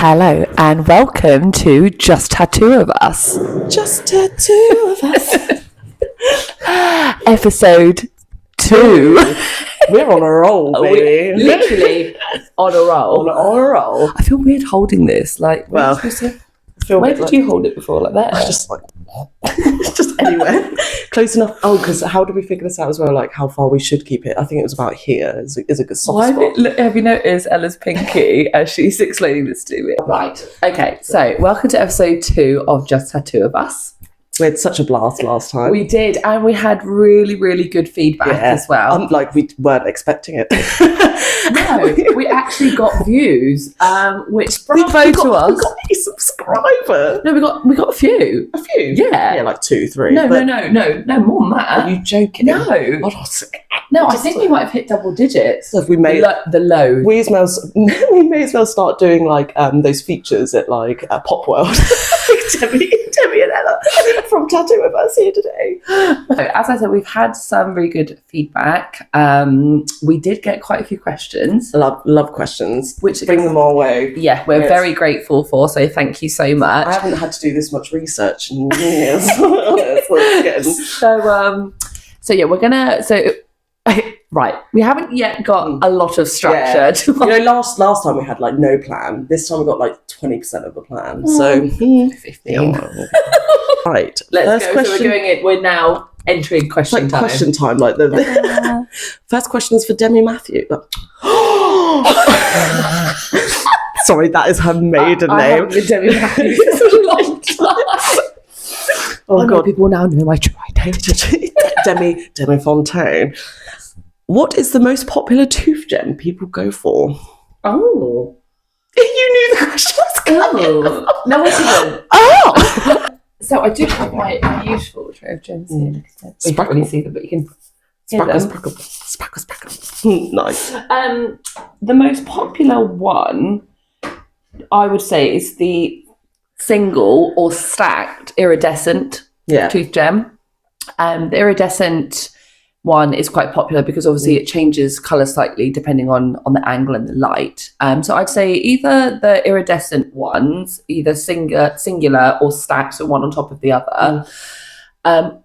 Hello and welcome to Just Tattoo of Us. Just Tattoo of Us. Episode 2. We're on a roll, baby. We're literally on a roll. On a roll. I feel weird holding this. Like, Well, where did you hold it before? Like that? Just like, just anywhere. Close enough. Oh, because how did we figure this out as well? Like how far we should keep it? I think it was about here. Is a good soft spot. Have you noticed Ella's pinky as she's explaining this to me? Right. Okay, so welcome to episode 2 of Just Tattoo of Us. We had such a blast last time. We did, and we had really, really good feedback as well. Like we weren't expecting it. No, we actually got views, which bravo to us. We got a subscriber. No, we got a few. A few? Yeah. Yeah, like 2, 3. No, more than that. Are you joking? No. No, I think we might have hit double digits. So if we made the low. We may as well start doing like those features at like Pop World. Demi and Ella from Tattoo of Us here today. As I said, we've had some really good feedback. We did get quite a few questions. Love questions. Which bring them our way. Yeah, we're very grateful for, so thank you so much. I haven't had to do this much research in years. So yeah, we're gonna right. We haven't yet got a lot of structure. Yeah. Last time we had like no plan. This time we got like 20% of the plan. So 15. Right. Let's go. Question. So we're now entering question time. Question time. Like the first question is for Demi Matthew. Sorry, that is her maiden name. I haven't been Demi Matthew for a long time. Oh God! People now know my true identity. Demi Fontaine. What is the most popular tooth gem people go for? Oh. You knew the question was coming. Oh. No, I didn't. Oh! So I do have my usual tray of gems here. You can't really see them, but you can hear them. Sparkle. Nice. The most popular one, I would say, is the single or stacked iridescent tooth gem. The iridescent one is quite popular because obviously it changes colour slightly depending on the angle and the light. So I'd say either the iridescent ones, either singular or stacked, so one on top of the other,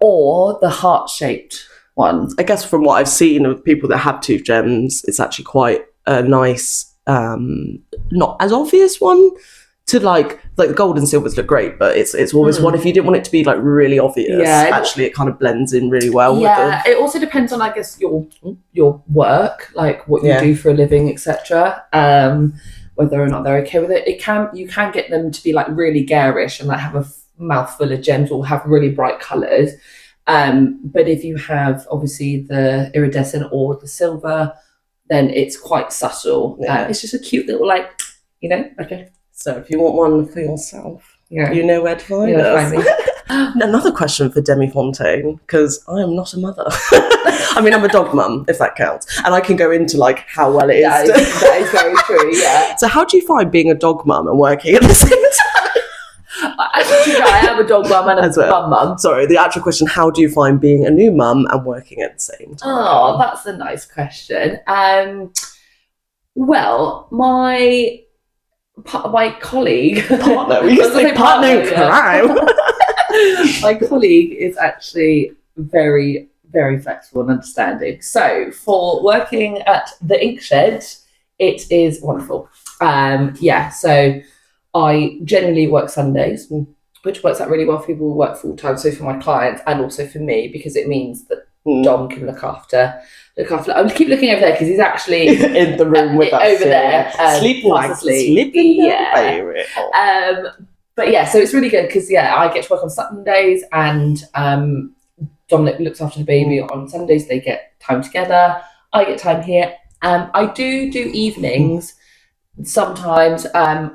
or the heart-shaped one. I guess from what I've seen of people that have tooth gems, it's actually quite a nice, not as obvious one. To like the gold and silvers look great, but it's always one if you didn't want it to be like really obvious. Yeah, actually, it kind of blends in really well. Yeah, it also depends on, I guess, your work, like what you do for a living, etc. Whether or not they're okay with it. You can get them to be like really garish and like have a mouthful of gems or have really bright colours. But if you have obviously the iridescent or the silver, then it's quite subtle. Yeah. It's just a cute little okay. So if you want one for yourself, you know where to find us. Another question for Demi Fontaine, because I am not a mother. I mean, I'm a dog mum, if that counts. And I can go into like how well it is. That is very true, yeah. So how do you find being a dog mum and working at the same time? I am a dog mum and a mum mum. Sorry, the actual question, how do you find being a new mum and working at the same time? Oh, that's a nice question. Well, my colleague partner in crime. My colleague is actually very, very flexible and understanding. So for working at the Ink Shed, it is wonderful. So I generally work Sundays, which works out really well for people who work full time. So for my clients and also for me, because it means that Dom can look after. I keep looking over there because he's actually in the room with us over there, sleeping. But yeah, so it's really good because I get to work on Sundays and Dominic looks after the baby on Sundays. They get time together. I get time here. I do evenings sometimes. I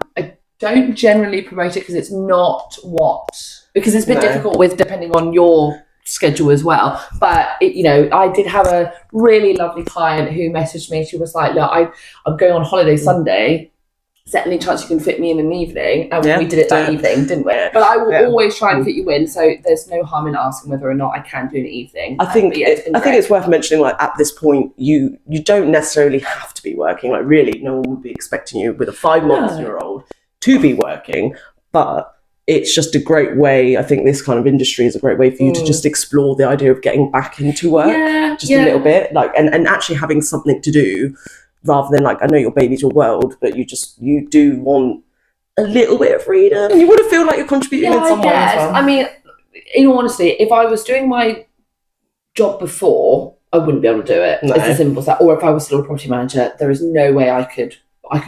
don't generally promote it because it's not because it's a bit difficult with depending on your schedule as well, but I did have a really lovely client who messaged me. She was like, look, I'm going on holiday Sunday, is there any chance you can fit me in an evening? And we did it that evening, didn't we? But I will always try and fit you in, so there's no harm in asking whether or not I can do an evening. I think it's worth mentioning, like, at this point you don't necessarily have to be working. Like, really, no one would be expecting you with a 5-month-year-old to be working, but it's just a great way. I think this kind of industry is a great way for you to just explore the idea of getting back into work a little bit, like, and actually having something to do rather than like, I know your baby's your world, but you do want a little bit of freedom. And you want to feel like you're contributing in some way as well. I mean, in all honesty, if I was doing my job before, I wouldn't be able to do it. No. It's as simple as that. Or if I was still a property manager, there is no way I could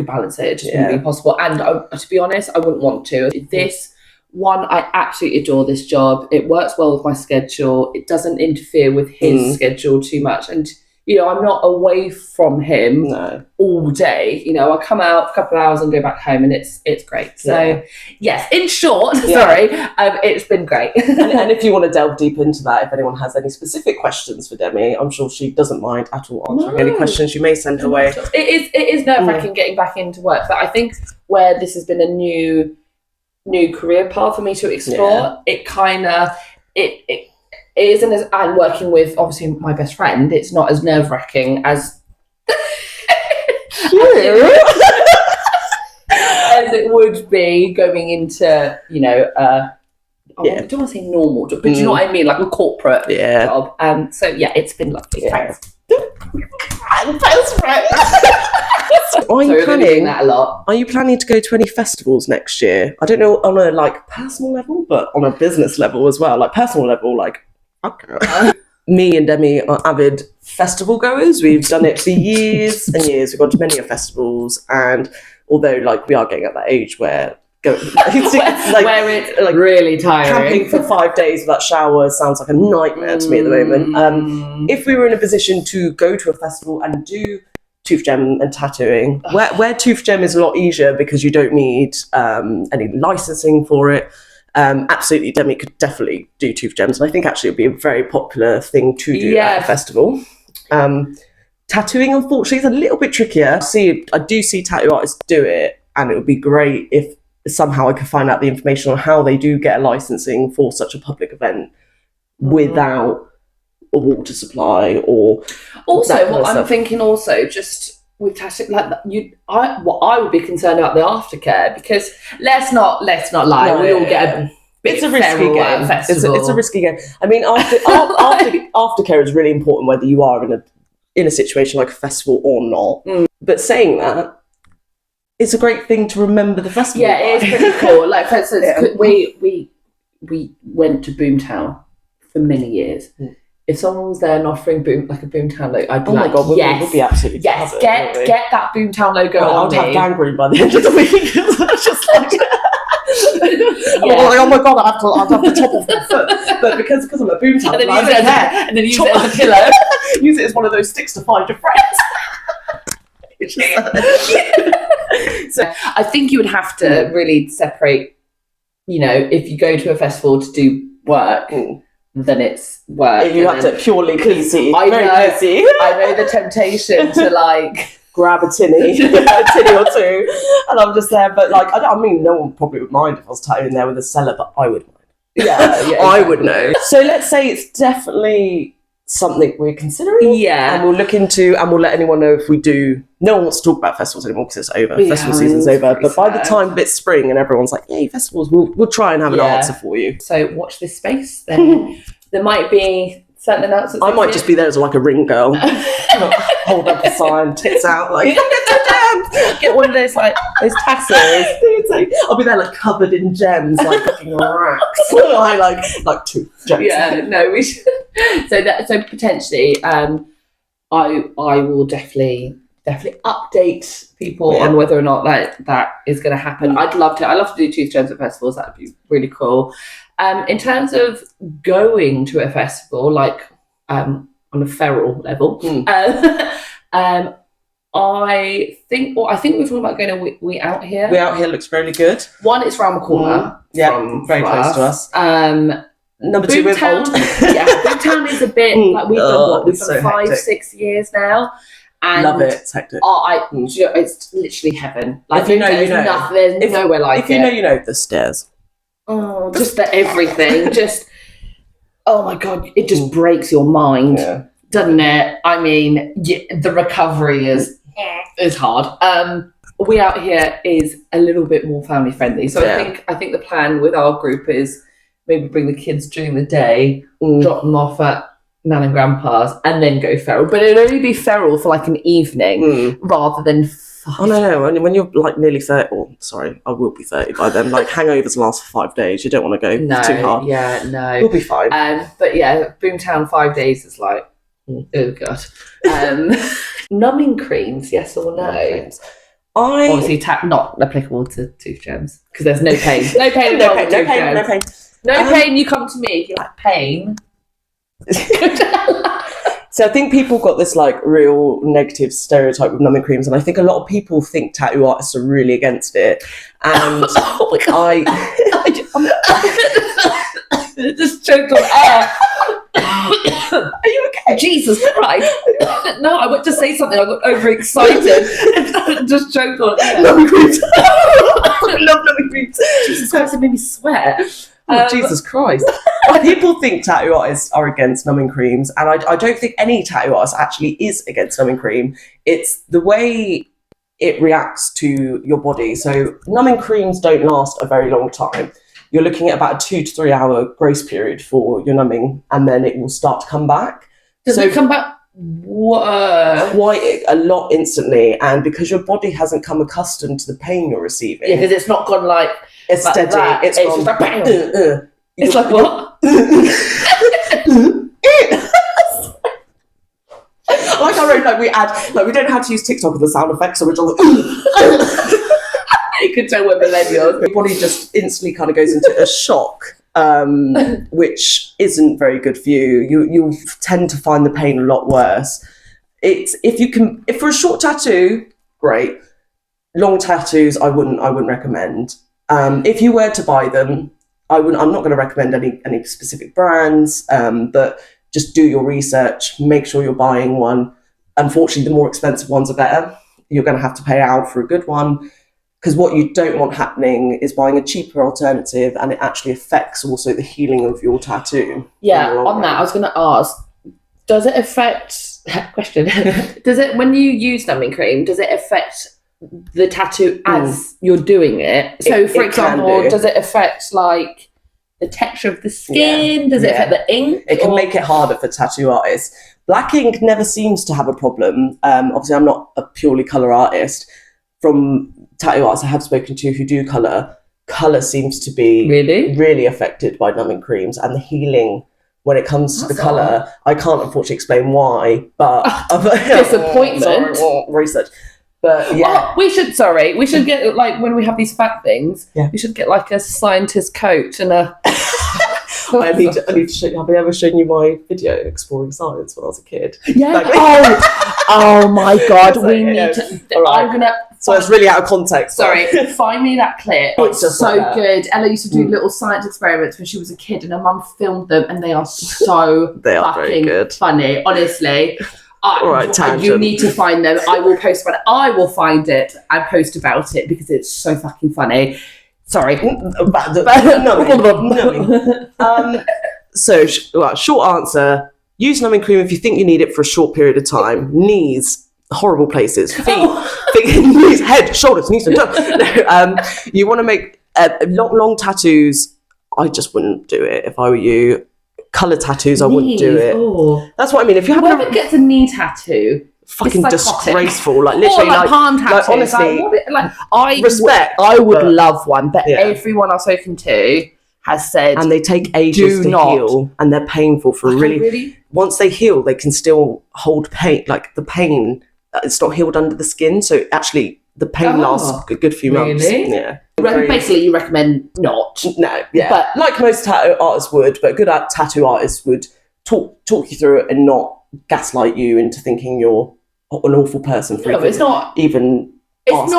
balance it. It just wouldn't be possible. And to be honest, I wouldn't want to. This one, I absolutely adore this job. It works well with my schedule. It doesn't interfere with his schedule too much. And, you know, I'm not away from him all day. You know, I come out for a couple of hours and go back home, and it's great. So, yes, in short, it's been great. and if you want to delve deep into that, if anyone has any specific questions for Demi, I'm sure she doesn't mind at all answering any questions you may send her way. It is nerve-wracking getting back into work, but I think where this has been a new career path for me to explore, it kind of it isn't as, and working with obviously my best friend, it's not as nerve-wracking as as it would be going into, you know, I don't want to say normal job, but do you know what I mean, like a corporate job. So it's been lovely. Thanks. Are you planning to go to any festivals next year? I don't know, on a like personal level, but on a business level as well. Like personal level, like okay. Me and Demi are avid festival goers. We've done it for years and years. We've gone to many festivals, and although like we are getting at that age where where it's like really tiring. Camping for 5 days without showers sounds like a nightmare to me at the moment. If we were in a position to go to a festival and do tooth gem and tattooing, where tooth gem is a lot easier because you don't need any licensing for it, absolutely Demi could definitely do tooth gems, and I think actually it would be a very popular thing to do at a festival. Tattooing unfortunately is a little bit trickier. I do see tattoo artists do it, and it would be great if somehow I could find out the information on how they do get a licensing for such a public event without a water supply or also what I'm thinking also just with tattoo, like what I would be concerned about the aftercare, because let's not lie, we all get a bit. It's a risky game. It's a risky game. I mean, aftercare is really important whether you are in a situation like a festival or not. But saying that, it's a great thing to remember the festival. Yeah, it is pretty cool. Like, for instance, we went to Boomtown for many years. If someone was there and offering a Boomtown logo, I'd be like, my God, we'll be absolutely yes, get that Boomtown logo on me. I'd have gangrene by the end of the week. It's just like, oh my God, I'd have to chop off my foot. But because I'm a Boomtown, and then use it as a pillow. Use it as one of those sticks to find your friends. So I think you would have to really separate, you know, if you go to a festival to do work, then it's work. You have to purely PC. I know the temptation to like grab a tinny or two, and I'm just there. But like, I mean, no one probably would mind if I was tattooing there with a seller, but I would mind. Yeah, I would know. So let's say it's definitely something we're considering, and we'll look into, and we'll let anyone know if we do. No one wants to talk about festivals anymore because it's over. Festival season's over. But by the time it's spring and everyone's like, "Yay, festivals!" We'll try and have an answer for you. So watch this space. Then there might be certain announcements. I might just be there as like a ring girl, hold up a sign, tits out, like get one of those tassels. I'll be there like covered in gems, like fucking racks. like 2 gems. Yeah, no, we should. So potentially, I will definitely update people on whether or not that is going to happen. I'd love to do tooth gems at festivals. That'd be really cool. In terms of going to a festival, like on a feral level, I think we're talking about going to We Out Here. We Out Here looks really good. One, it's around the corner. Very close to us. Number 2, we're old. Boomtown is a bit like we've done 5-6 years now. And love it. It's hectic. It's literally heaven. Like, if you know, you know. There's nowhere like it. If you know, you know. The stairs. Oh, just the everything. Just, oh my God, it just breaks your mind, doesn't it? I mean, the recovery is it's hard. We out here is a little bit more family friendly. So I think the plan with our group is maybe bring the kids during the day, drop them off at Nan and Grandpa's, and then go feral. But it'll only be feral for like an evening rather than 5. Oh no, when you're like nearly 30, sorry, I will be 30 by then, like hangovers last for 5 days. You don't want to go too hard. Yeah, no. We'll be fine. But yeah, Boomtown 5 days is like, oh God. Numbing creams, yes or no? Obviously not applicable to tooth gems because there's no pain. No pain. No pain. No pain, you come to me if you like pain. So I think people got this like real negative stereotype with numbing creams, and I think a lot of people think tattoo artists are really against it. And I just choked on air. Are you okay? Jesus Christ. No, I went to say something, I got overexcited. Just choked on air. Numbing creams. I love numbing creams. Jesus Christ, it made me sweat. Jesus Christ. People think tattoo artists are against numbing creams, and I don't think any tattoo artist actually is against numbing cream. It's the way it reacts to your body. So numbing creams don't last a very long time. You're looking at about a 2 to 3 hour grace period for your numbing, and then it will start to come back. Does it come back? Quite a lot instantly, and because your body hasn't come accustomed to the pain you're receiving. Yeah, because it's not gone like it's like steady. That. It's just like bang. It's like what? Like I wrote, we don't know how to use TikTok with the sound effects, so we're just like. You could tell we're millennials. Your body just instantly kind of goes into a shock, which isn't very good for you. You'll tend to find the pain a lot worse. If for a short tattoo, great. Long tattoos, I wouldn't recommend. If you were to buy them, I'm not going to recommend any specific brands, but just do your research. Make sure you're buying one. Unfortunately, the more expensive ones are better. You're going to have to pay out for a good one. Because what you don't want happening is buying a cheaper alternative, and it actually affects also the healing of your tattoo. Yeah, on that, I was going to ask, does it affect, does it, when you use numbing cream, does it affect the tattoo as you're doing it? So, for example, does it affect like the texture of the skin? Yeah. Does it affect the ink? It can make it harder for tattoo artists. Black ink never seems to have a problem. Obviously, I'm not a purely colour artist. From tattoo artists I have spoken to who do colour seems to be really affected by numbing creams, and the healing when it comes to the colour. I can't unfortunately explain why, but disappointment. Research. But yeah, we should get like when we have these fat things. Yeah. We should get like a scientist coat and a. I need to show you. Have I ever shown you my video exploring science when I was a kid? Yeah. Oh my God. We need to. Right. I'm gonna. So it's really out of context. Sorry. Find me that clip. It's just so good. Ella used to do little science experiments when she was a kid, and her mum filmed them, and they are so very good. Funny. Honestly. All right, tangent. You need to find them. I will post about it. I will find it and post about it because it's so fucking funny. Sorry. So, short answer. Use numbing cream if you think you need it for a short period of time. Knees, horrible places. Feet, knees, head, shoulders, knees, and toes. You want to make long tattoos. I just wouldn't do it if I were you. Colour tattoos, I wouldn't do it. Oh. That's what I mean. If you have whoever gets a knee tattoo, fucking disgraceful. Like literally, like palm tattoos. Honestly, I respect. I would love one, but everyone I've spoken to has said, and they take ages to heal, and they're painful for really. Once they heal, they can still hold pain. Like the pain, it's not healed under the skin, so actually the pain lasts a good few months. Yeah. Basically, you recommend not. No, yeah. But like most tattoo artists would, but good tattoo artists would talk you through it and not gaslight you into thinking you're an awful person for it's not even. It's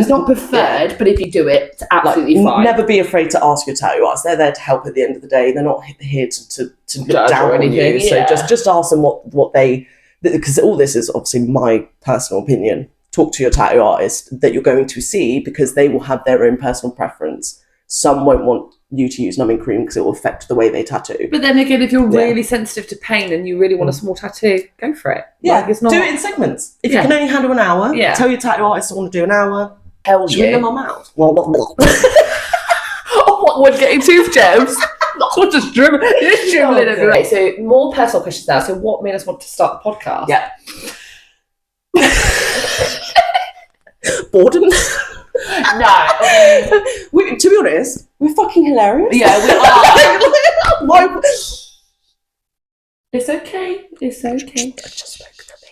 not preferred, but if you do it, it's absolutely fine. Never be afraid to ask your tattoo artist. They're there to help at the end of the day. They're not here to look down on you. Yeah. So just ask them what they, because all this is obviously my personal opinion. Talk to your tattoo artist that you're going to see, because they will have their own personal preference. Some won't want you to use numbing cream because it will affect the way they tattoo. But then again, if you're really sensitive to pain and you really want a small tattoo, go for it. Yeah, like, it's not... do it in segments. If you can only handle an hour, tell your tattoo artist I want to do an hour. Hell Just ring them on my mouth. What, getting tooth gems? Not just dribbling everywhere. Okay, so more personal questions now. So what made us want to start the podcast? Yeah. Boredom. No. To be honest, we're fucking hilarious. Yeah, we are. Why? It's okay. It's okay. I just spoke to me.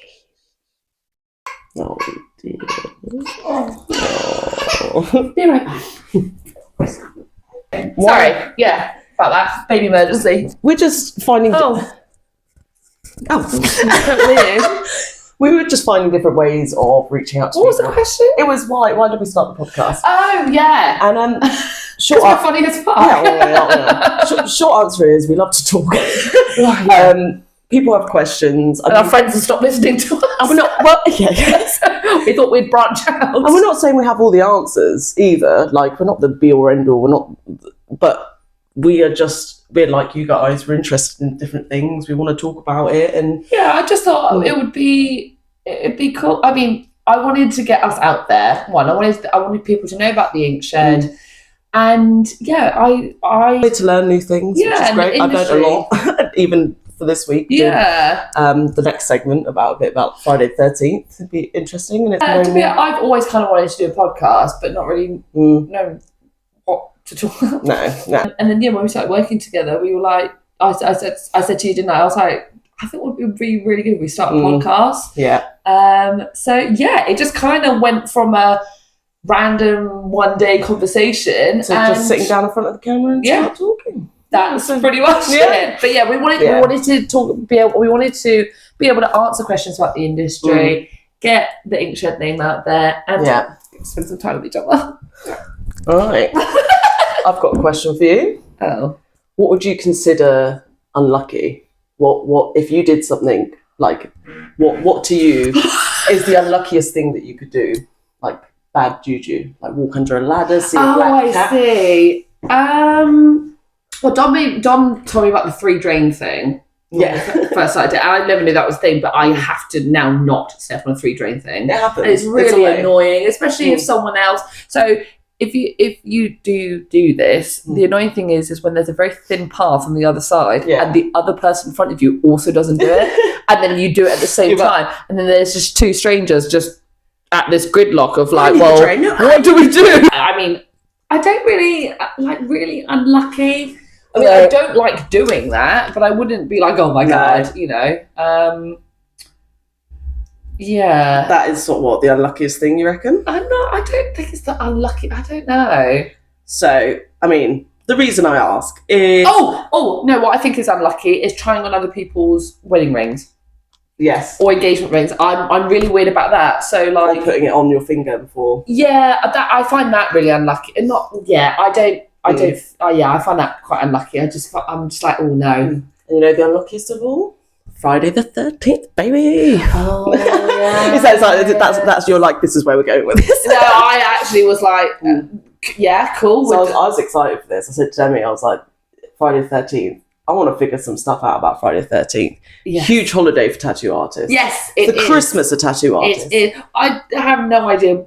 Oh dear. Oh. Be right back. Sorry. Yeah, about that. Baby emergency. We're just finding... Oh. So weird. We were just finding different ways of reaching out to What was people. the question? It was why did we start the podcast? Oh, yeah. And Short we're funny as fuck. Short answer is we love to talk. People have questions. And our friends have stopped listening to us. And we're not, well, yeah. We thought we'd branch out. And we're not saying we have all the answers either. Like, we're not the be or end all. We're not, but we're like you guys. We're interested in different things. We want to talk about it. And yeah, I just thought it'd be cool. I mean, I wanted to get us out there. One, I wanted people to know about the Ink Shed. And yeah, I wanted to learn new things, which is great. I've learned a lot, even for this week. Yeah. The next segment about Friday the 13th would be interesting. And I've always kind of wanted to do a podcast, but not really know what to talk about. No. And then when we started working together, we were like, I said to you, didn't I? I was like, I think it would be really good if we start a podcast. Yeah. So yeah, it just kind of went from a random one day conversation so just sitting down in front of the camera and start talking. That's pretty much it. But yeah, we wanted to talk. We wanted to be able to answer questions about the industry, get the Ink Shed name out there, and spend some time with each other. All right. I've got a question for you. Oh, what would you consider unlucky? What if you did something like what to you is the unluckiest thing that you could do? Like bad juju, like walk under a ladder, see a black cat. I see. Well, Dom told me about the 3 drain thing. Yeah. First I did. I never knew that was a thing, but I have to now not step on a 3 drain thing. It happens. And it's really annoying, especially if someone else. So if you do this, the annoying thing is when there's a very thin path on the other side, and the other person in front of you also doesn't do it, and then you do it at the same time, and then there's just 2 strangers just at this gridlock of like, well, what do we do? I mean, I don't really really unlucky. I mean, I don't like doing that, but I wouldn't be like, oh my god, you know. Yeah. That is sort of what the unluckiest thing you reckon? I don't think it's that unlucky. I don't know. So, I mean, the reason I ask is Oh no, what I think is unlucky is trying on other people's wedding rings. Yes. Or engagement rings. I'm really weird about that. So like or putting it on your finger before. Yeah, I find that really unlucky. And I find that quite unlucky. I'm just like, oh no. And you know the unluckiest of all? Friday the 13th, baby. Oh yeah. That's your like, this is where we're going with this. No, I actually was like, yeah, cool. So I was excited for this. I said to Demi, I was like, Friday the 13th. I want to figure some stuff out about Friday the 13th. Yes. Huge holiday for tattoo artists. Yes, it's the Christmas of tattoo artists. It is. I have no idea.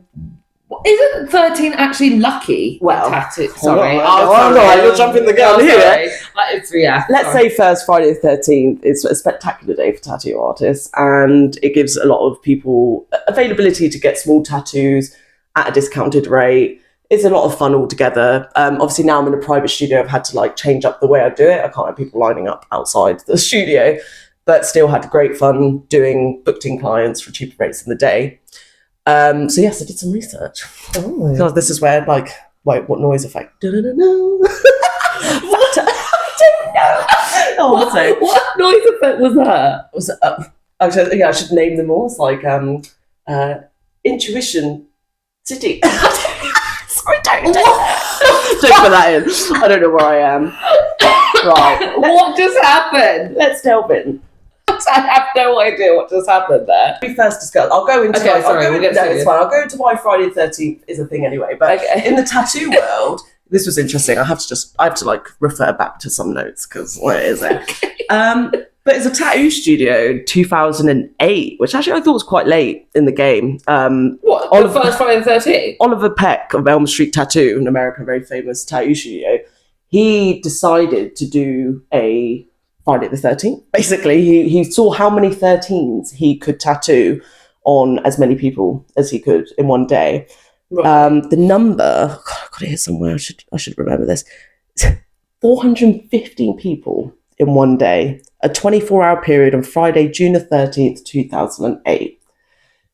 Isn't 13 actually lucky? Well, tattoo. Sorry. Sorry, you're jumping the gun here. Let's say first, Friday the 13th is a spectacular day for tattoo artists, and it gives a lot of people availability to get small tattoos at a discounted rate. It's a lot of fun altogether. Obviously now I'm in a private studio. I've had to like change up the way I do it. I can't have people lining up outside the studio, but still had great fun booked in clients for cheaper rates in the day. So yes, I did some research. Oh. Because this is where like, wait, what noise effect? I don't know. What noise effect was that? I should name them all. It's like Intuition City. Sorry, don't put that in. I don't know where I am. Right. What just happened? Let's delve in. I have no idea what just happened there. We first discussed. I'll go into. Okay, sorry. It's fine. I'll go into why Friday the 13th is a thing anyway. But in the tattoo world, this was interesting. I have to like refer back to some notes because what is it? But it's a tattoo studio in 2008, which actually I thought was quite late in the game. What? The first Friday the 13th? Oliver Peck of Elm Street Tattoo in America, a very famous tattoo studio. He decided to do a Friday the 13th. Basically, he saw how many 13s he could tattoo on as many people as he could in one day. Right. The number, God, I've got it here somewhere. I should remember this. 415 people in one day, a 24-hour period on Friday, June the 13th, 2008.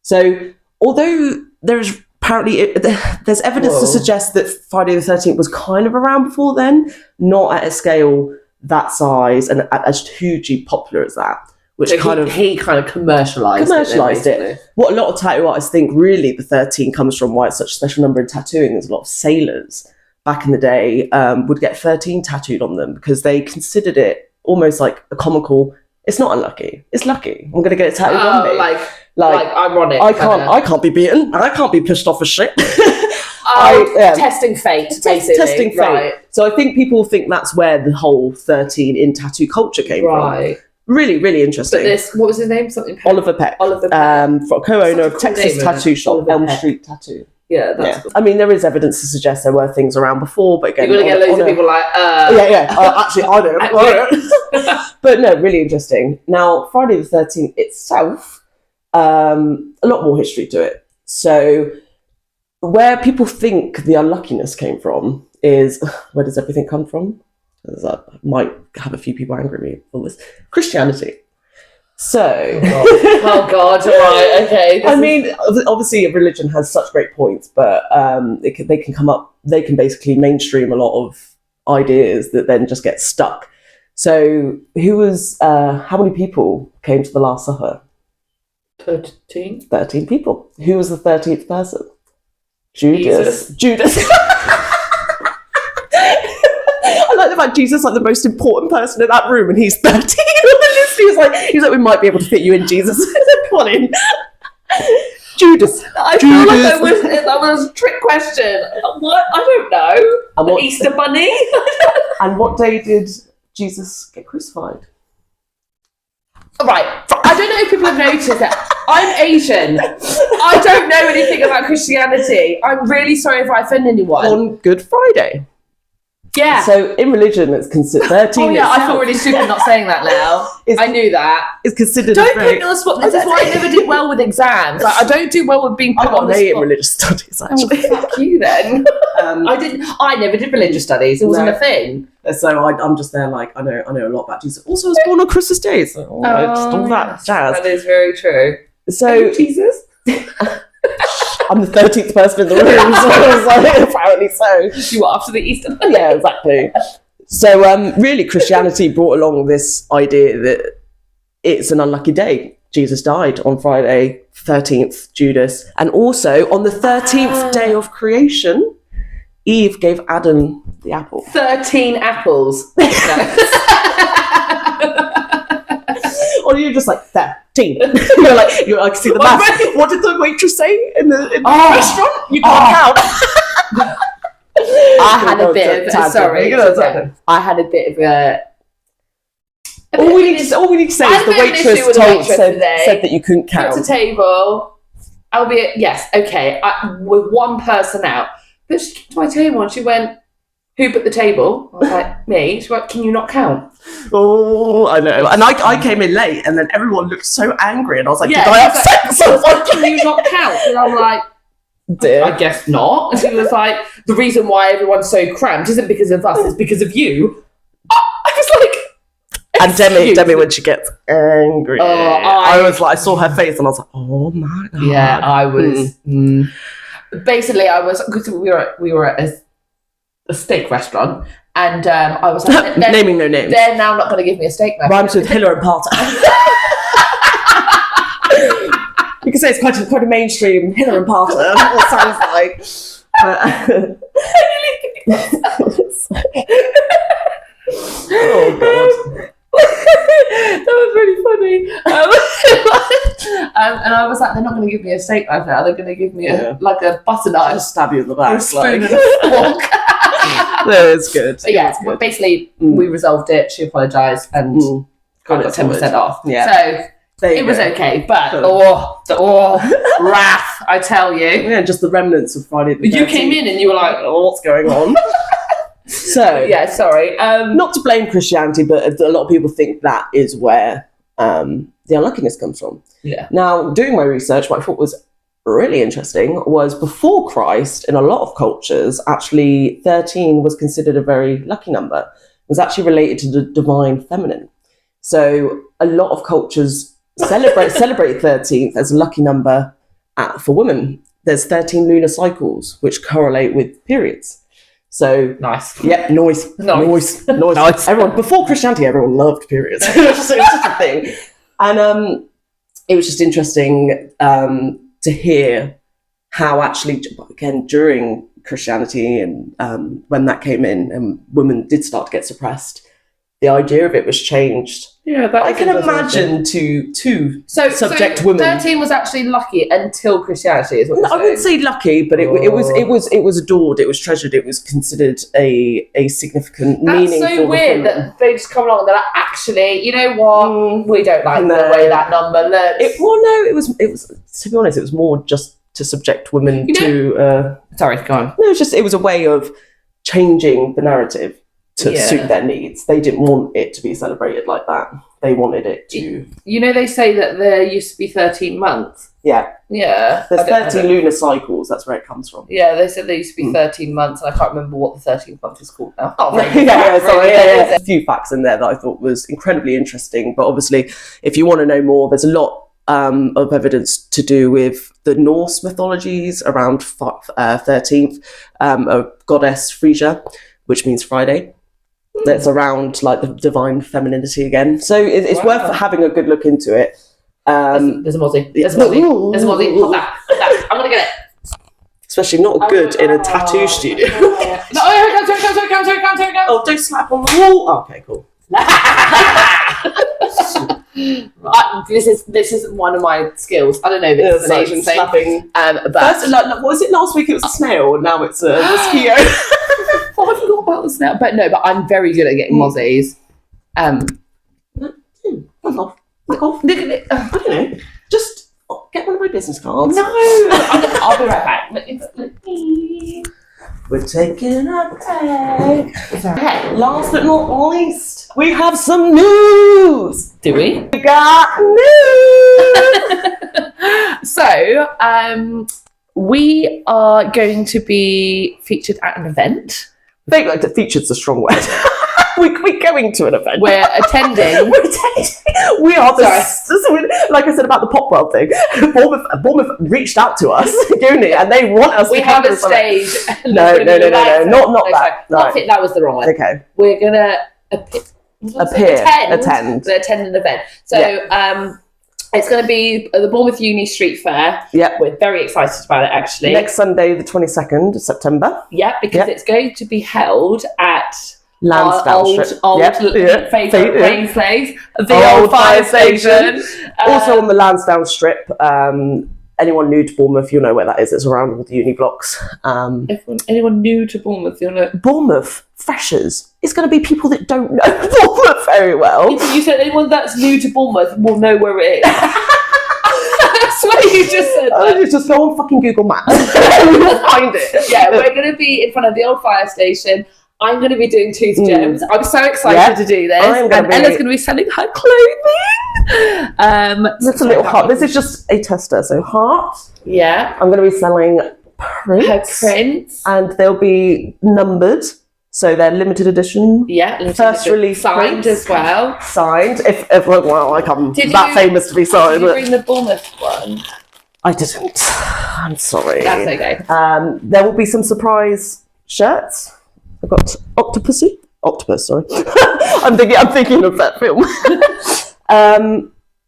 So, although there's there's evidence to suggest that Friday the 13th was kind of around before then, not at a scale that size and as hugely popular as that. Which so he kind of commercialised it. What a lot of tattoo artists think really the 13 comes from why it's such a special number in tattooing. There's a lot of sailors back in the day would get 13 tattooed on them because they considered it almost like a comical. It's not unlucky. It's lucky. I'm going to get it tattooed on me. Like ironic. I can't be beaten. I can't be pushed off a ship. Testing fate, basically. Testing fate. Right. So I think people think that's where the whole 13 in tattoo culture came from. Really, really interesting. But what was his name? Oliver Peck. Co-owner of Texas Tattoo Shop, Elm Street Tattoo. Yeah, that's cool. I mean, there is evidence to suggest there were things around before, but again... You're going to get loads of people like... actually, I don't. But no, really interesting. Now, Friday the 13th itself, a lot more history to it. So, where people think the unluckiness came from is... Where does everything come from? I might have a few people angry at me for this. Christianity. So, oh God, right, okay. I mean, obviously, religion has such great points, but they can basically mainstream a lot of ideas that then just get stuck. So, how many people came to the Last Supper? 13. 13 people. Who was the 13th person? Judas. Like Jesus, like the most important person in that room, and he's 13. He's like, we might be able to fit you in, Jesus. Come on in. Judas. I feel like that was a trick question. What? I don't know. And Easter Bunny. And what day did Jesus get crucified? Right. I don't know if people have noticed that I'm Asian. I don't know anything about Christianity. I'm really sorry if I offend anyone. On Good Friday. Yeah. So in religion, it's considered 13. Oh yeah, I feel really stupid not saying that now. I knew that. It's considered. Don't put me on the spot. This is why I never did well with exams. Like, I don't do well with being put on the spot. I in religious studies actually. Oh, fuck you then. I never did religious studies. It wasn't a thing. So I'm just there like I know a lot about Jesus. Also, I was born on Christmas Day, so all that jazz. That is very true. So Jesus. I'm the 13th person in the room, so I was like, apparently so. You were after the Easter Bunny. Yeah, exactly. So really, Christianity brought along this idea that it's an unlucky day. Jesus died on Friday, 13th, Judas. And also, on the 13th day of creation, Eve gave Adam the apple. 13 apples. Or you're just like 13. you're like, see the math. What did the waitress say in the restaurant? You can't count. I had a bit of I had a bit of a. All we need to say is the waitress said that you couldn't count. At a table, albeit yes, okay, with one person out, but she came to my table and she went, "Who put the table?" I was like, "Me." She went, "Can you not count?" Oh, I know. And I came in late, and then everyone looked so angry, and I was like, "Did I upset someone?" Like, "Can you not count?" And I'm like, "Dear, I guess not." And she was like, "The reason why everyone's so cramped isn't because of us; it's because of you." I was like. And Demi, when she gets angry, I was like, I saw her face, and I was like, "Oh my God!" Yeah, I was. Basically, I was because we were at a steak restaurant, and I was like, naming no names. They're now not going to give me a steak knife. Rhymes with Hiller and Parter. You can say it's quite a mainstream Hiller and Parter. It sounds like. Oh God. That was really funny. And I was like, they're not going to give me a steak knife now. They're going to give me a butter knife. Just stab you in the back. A spoon and a fork. No, it's good. But yeah, It's good. basically, we resolved it. She apologised and I got 10% off. Yeah. So it was okay. But, wrath, I tell you. Yeah, just the remnants of Friday the 13th. You came in and you were like, oh, what's going on? So, yeah, sorry. not to blame Christianity, but a lot of people think that is where the unluckiness comes from. Yeah. Now, doing my research, what I thought was really interesting was before Christ, in a lot of cultures, actually 13 was considered a very lucky number. It was actually related to the divine feminine. So a lot of cultures celebrate 13th as a lucky number for women. There's 13 lunar cycles, which correlate with periods. So nice. Yeah, noise. Everyone, before Christianity, everyone loved periods. It was just a thing. And it was just interesting to hear how actually, again, during Christianity and when that came in and women did start to get suppressed, the idea of it was changed. Yeah, that I can imagine to subject women. 13 was actually lucky until Christianity, is what you're saying. I wouldn't say lucky, but it was adored, it was treasured, it was considered a significant, meaningful. That's so weird that they just come along and they're like, actually, you know what? We don't like the way that number looks. It was to be honest, it was more just to subject women to. Sorry, go on. No, it was a way of changing the narrative to suit their needs. They didn't want it to be celebrated like that. They wanted it to... they say that there used to be 13 months. Yeah. Yeah. There's 13 lunar cycles. That's where it comes from. Yeah, they said there used to be 13 months, and I can't remember what the 13th month is called now. A few facts in there that I thought was incredibly interesting. But obviously, if you want to know more, there's a lot of evidence to do with the Norse mythologies around 13th, a goddess Frisia, which means Friday. That's around like the divine femininity again. So it's worth having a good look into it. There's a mozzie. There's a mozzie. Hold that. I'm going to get it. Especially not good in a tattoo studio. Come. Oh, don't slap on the wall. Oh, okay, cool. This is one of my skills. I don't know if it's an Asian thing. Slapping. But first, what was it last week? It was a snail, and now it's a mosquito. I forgot about the snail. But I'm very good at getting mozzies. Fuck off. I don't know. Just get one of my business cards. No, I'll be right back. We're taking a break. Okay, last but not least, we have some news. Do we? We got news. So, we are going to be featured at an event. I think like featured's a strong word. We're going to an event. We're attending. We are like I said about the Pop World thing. Bournemouth reached out to us, uni, and they want us. We have a stage. No, not that. No. I think that was the wrong one. Okay. We're gonna attend an event. So it's going to be at the Bournemouth Uni Street Fair. Yeah. We're very excited about it, actually. Next Sunday, the 22nd of September. Yeah, because it's going to be held at Lansdowne Strip. Favourite rain place, the old fire station. Also on the Lansdowne Strip. Anyone new to Bournemouth, you'll know where that is. It's around with the uni blocks. Anyone new to Bournemouth, you'll know. Bournemouth freshers. It's going to be people that don't know Bournemouth very well. You said anyone that's new to Bournemouth will know where it is. That's what you just said. Just go on fucking Google Maps. You'll find it. Yeah, we're going to be in front of the old fire station. I'm going to be doing Tooth Gems. I'm so excited to do this. And Ella's going to be selling her clothing. It's a little heart. This is just a tester. So heart. Yeah. I'm going to be selling prints. Her prints. And they'll be numbered. So they're limited edition. Yeah. First release signed as well. Signed. If like I'm famous to be signed. Did you bring the Bournemouth one? I didn't. I'm sorry. That's okay. There will be some surprise shirts. I've got Octopus, sorry. I'm thinking of that film.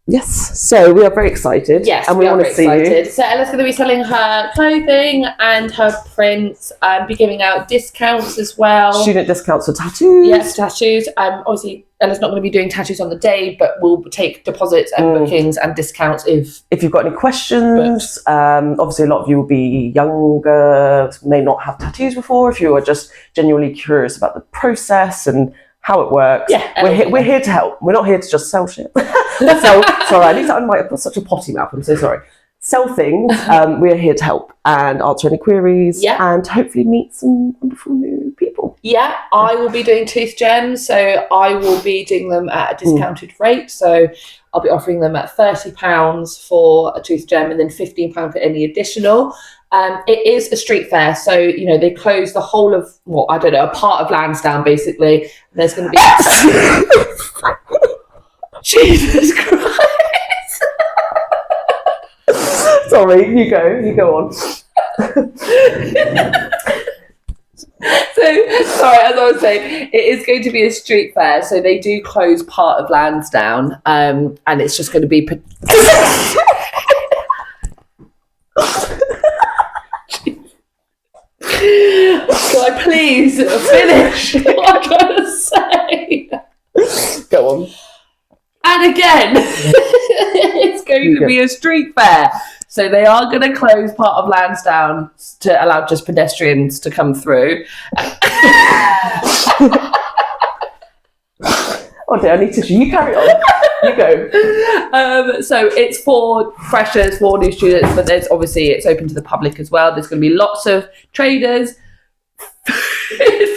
Yes, so we are very excited. Yes, and we want to see you. So Ella's going to be selling her clothing and her prints, and be giving out discounts as well. Student discounts for tattoos. Yes, tattoos. Obviously, Ella's not going to be doing tattoos on the day, but we'll take deposits and bookings and discounts if you've got any questions. Obviously, a lot of you will be younger, may not have tattoos before. If you are just genuinely curious about the process and how it works, we're here to help. We're not here to just sell shit. Sorry, I need to unmic. I've got such a potty mouth. I'm so sorry. Sell things. We're here to help and answer any queries and hopefully meet some wonderful new people. Yeah, I will be doing tooth gems, so I will be doing them at a discounted rate. So I'll be offering them at £30 for a tooth gem and then £15 for any additional. It is a street fair, so they close the whole of a part of Lansdowne basically. There's going to be Jesus Christ. Sorry, you go on. So, sorry, as I was saying, it is going to be a street fair, so they do close part of Lansdowne, and it's just going to be... God, please finish what I'm trying to say. Go on. And again, it's going to be a street fair. So they are going to close part of Lansdowne to allow just pedestrians to come through. Oh dear, I need tissue. You carry on. You go. So it's for freshers, for new students, but it's open to the public as well. There's going to be lots of traders,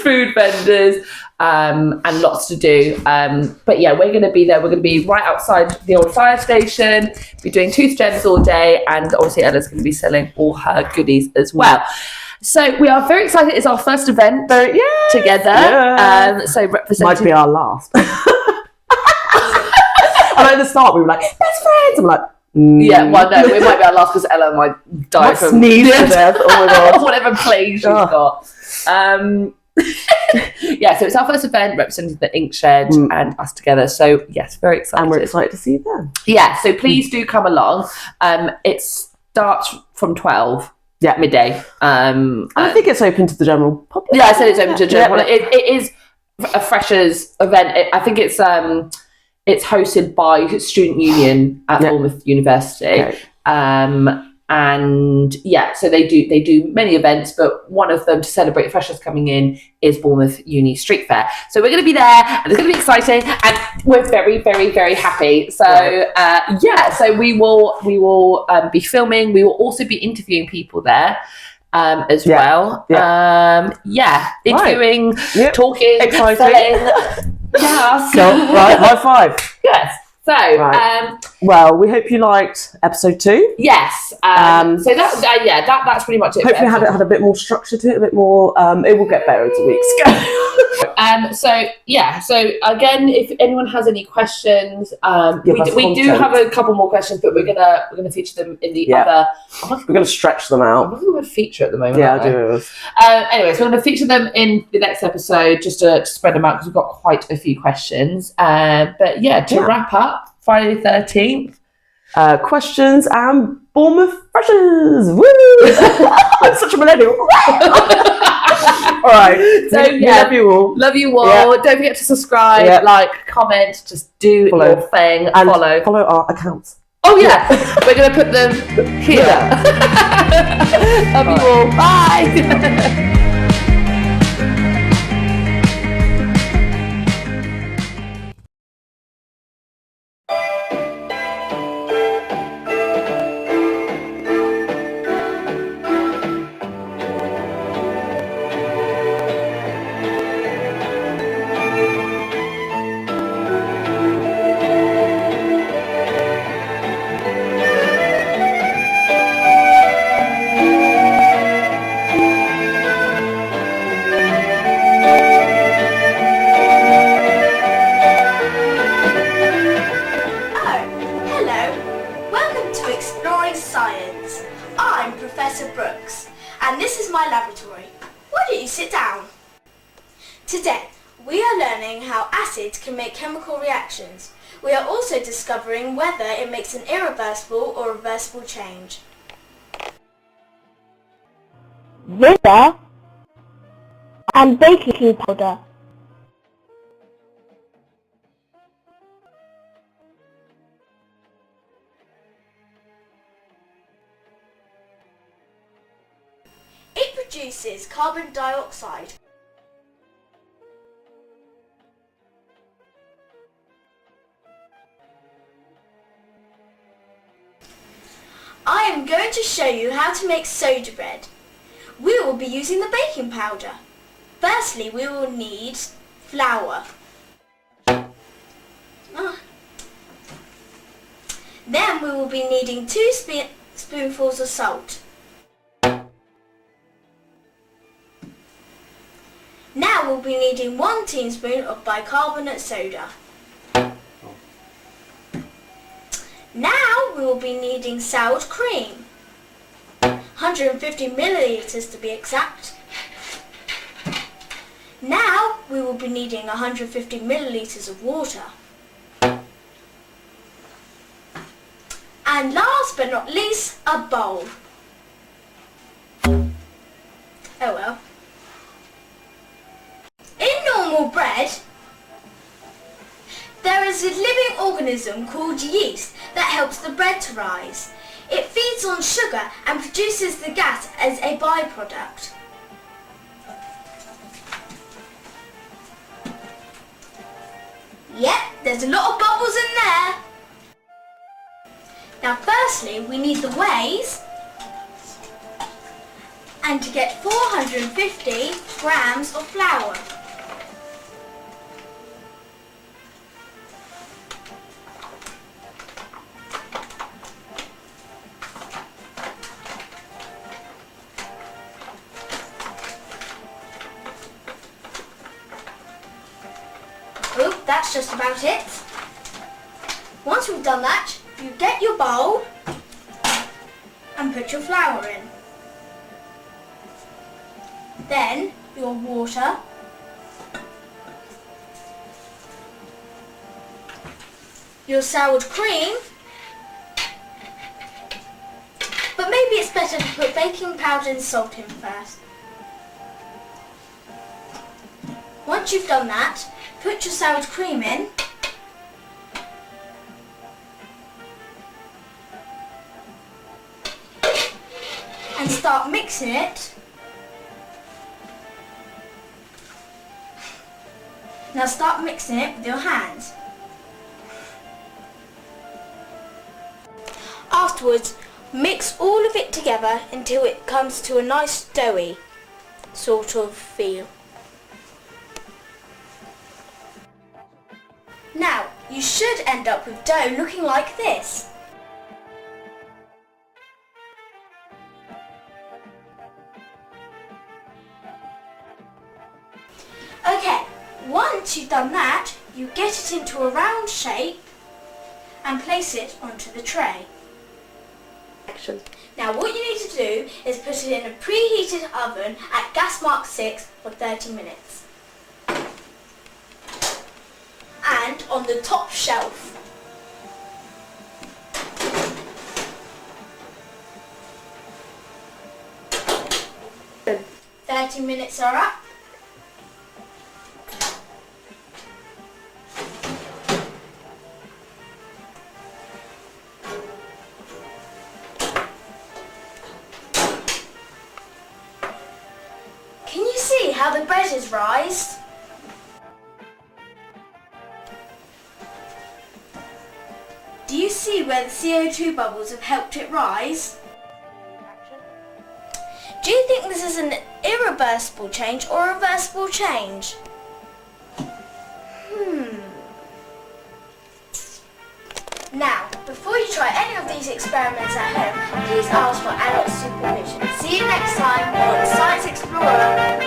food vendors, and lots to do. But yeah, we're going to be there. We're going to be right outside the old fire station, be doing tooth gems all day, and obviously Ella's going to be selling all her goodies as well. So we are very excited. It's our first event together. Yeah. So representing... Might be our last. And at the start we were like, best friends. I'm like, yeah, well, no, it might be our last because Ella might die from sneeze to death. Oh my god, whatever plague she's got. Yeah, so it's our first event representing the Ink Shed and us together. So yes, very excited, and we're excited to see you then. Yeah, so please do come along. It starts from 12. Yeah, midday. I think it's open to the general public. Yeah, I said it's open to the general. Yeah. It is a freshers event. I think it's hosted by Student Union at Bournemouth University. Okay. And yeah, so they do many events, but one of them to celebrate freshers coming in is Bournemouth Uni Street Fair. So we're going to be there, and it's going to be exciting, and we're very, very, very happy. So so we will be filming. We will also be interviewing people there as well. Interviewing, talking, exciting. selling. Yes. So, right, high five. Yes. So, well, we hope you liked episode 2. Yes. So that's pretty much it. Hopefully, had a bit more structure to it, a bit more. It will get better as the weeks go. So again, if anyone has any questions, we do have a couple more questions, but we're gonna feature them in the other. We're gonna stretch them out. I'm looking at the word feature at the moment. Yeah, I do. Anyway, so we're gonna feature them in the next episode just to spread them out because we've got quite a few questions. But to wrap up, Friday the 13th. Questions and Bournemouth freshers. Woo! I'm such a millennial. All right. So love you all. Love you all. Yeah. Don't forget to subscribe, like, comment. Just do your thing. And follow our accounts. Oh yeah, we're gonna put them here. Love you all. Bye. We are learning how acids can make chemical reactions. We are also discovering whether it makes an irreversible or reversible change. Vinegar and baking powder. It produces carbon dioxide. I am going to show you how to make soda bread. We will be using the baking powder. Firstly, we will need flour. Then we will be needing 2 spoonfuls of salt. Now we'll be needing 1 teaspoon of bicarbonate soda. Now we will be needing sour cream, 150 millilitres to be exact. Now we will be needing 150 millilitres of water. And last but not least, a bowl. Oh well. In normal bread, there is a living organism called yeast that helps the bread to rise. It feeds on sugar and produces the gas as a byproduct. Yep, there's a lot of bubbles in there. Now firstly, we need the wheys, and to get 450 grams of flour. Oh, that's just about it. Once we've done that, you get your bowl and put your flour in. Then your water, your sour cream, but maybe it's better to put baking powder and salt in first. Once you've done that, put your sour cream in. And start mixing it. Now start mixing it with your hands. Afterwards, mix all of it together until it comes to a nice doughy sort of feel. Now, you should end up with dough looking like this. Okay, once you've done that, you get it into a round shape and place it onto the tray. Now what you need to do is put it in a preheated oven at gas mark 6 for 30 minutes. And on the top shelf. Good. 30 minutes are up. Can you see how the bread has rised? Do you see where the CO2 bubbles have helped it rise? Do you think this is an irreversible change or a reversible change? Now, before you try any of these experiments at home, please ask for adult supervision. See you next time on Science Explorer.